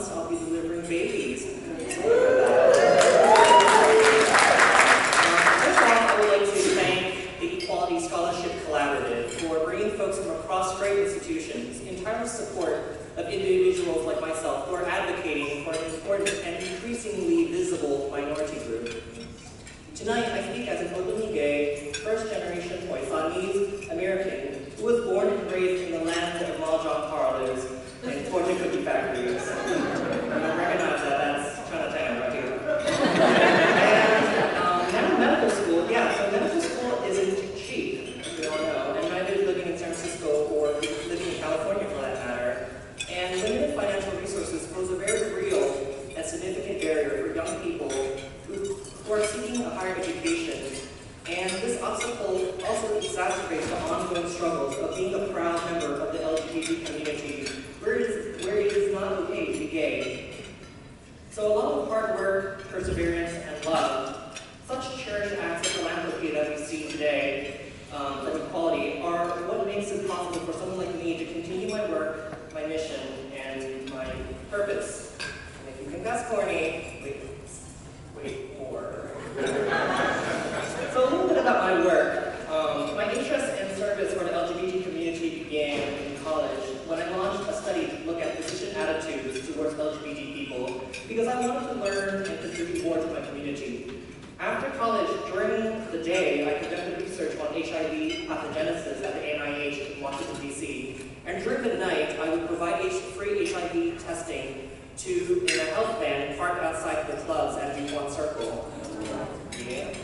months, I'll be delivering babies. First off, I would like to thank the Equality Scholarship Collaborative for bringing folks from across great institutions in tireless support of individuals like myself who are advocating for an important and increasingly visible minority group. Tonight, I speak as an openly gay, first-generation Poisanese American who was born and raised in the land of Mahjong parlors and fortune cookie factories. You don't recognize that, that's Chinatown right here. And now medical school, yeah, so medical school isn't cheap, as we all know, and neither is living in San Francisco or living in California for that matter. And limited financial resources pose a very real and significant barrier for young people who are seeking a higher education. And this obstacle also exacerbates the ongoing struggles of being a proud member of the LGBT community, where it is not okay to be gay. So along with hard work, perseverance, and love, such cherished acts of philanthropy that we see today from equality are what makes it possible for someone like me to continue my work, my mission, and my purpose. And if you think that's corny, wait more. So a little bit about my work. My interest and service for the LGBT community began in college when I launched a study to look at physician attitudes towards LGBT people because I wanted to learn and contribute more to my community. After college, during the day, I conducted research on HIV pathogenesis at the NIH in Washington, D.C. And during the night, I would provide free HIV testing in a health van parked outside the clubs at DuPont Circle. Yeah.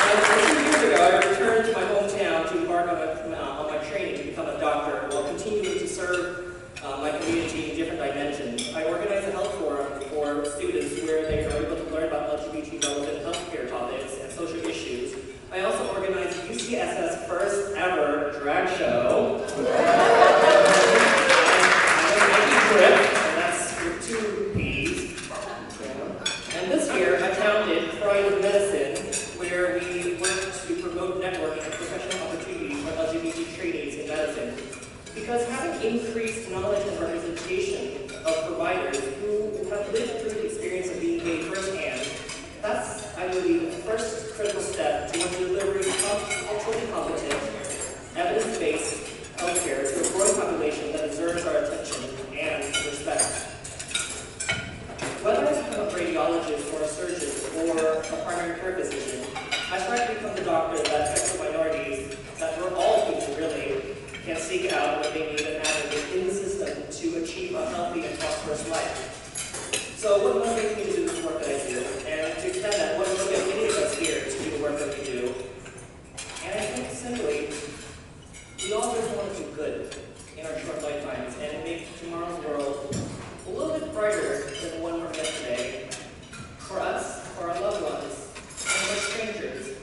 A few years ago, I returned to my hometown to embark on my training to become a doctor while continuing to serve my community in different dimensions. I organized a health forum for students where they are able to learn about LGBT-relevant healthcare topics and social issues. I also organized UCSS's first ever drag show. And that's with 2 P's. And this year, I founded Pride of Medicine, where we work to promote networking and professional opportunities for LGBT trainees in medicine. Because having increased knowledge and representation of providers who have lived through the experience of being gay firsthand, that's, I believe, the first critical step towards delivering culturally competent, evidence-based healthcare to a growing population that deserves our attention and respect. Whether I become a radiologist or a surgeon or a primary care physician, I strive to become the doctor that sexual minorities, that we're all people really, can seek out what they need and advocate in the system to achieve a healthy and prosperous life. So what motivates me to do this work that I do? And to extend that, what motivates any of us here to do the work that we do? And I think simply, we all just want to do good in our short lifetimes and make tomorrow's world a little bit brighter than the one we're in today. For us, for our loved ones, and for strangers.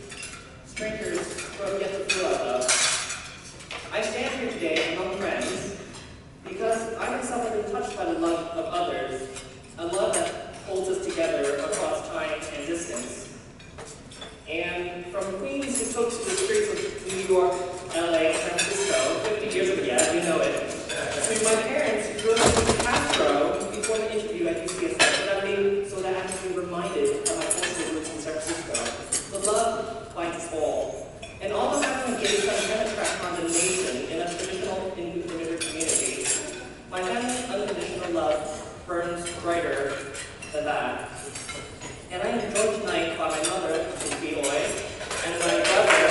Strangers who have yet to feel our love. I stand here today among friends because I myself have been touched by the love of others, a love that holds us together across time and distance. And from Queens who took to the streets of New York, LA, San Francisco, 50 years ago, yeah, we know it, to my parents who drove to Castro before the interview at UCSF so that I can be reminded of my cultural roots in San Francisco. The love finds us all. And although having a gay son can attract condemnation in a traditional immigrant community, my family's unconditional love burns brighter than that. And I am joined tonight by my mother, Cindy Oy, and my brother,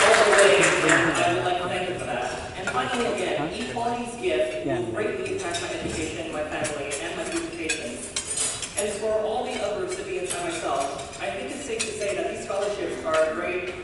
all the way, and I would like to thank him for that. And finally, again, equality's gift will greatly impact my education, my family, and my future patients. And for all the other recipients and myself, I think it's safe to say that these scholarships are a great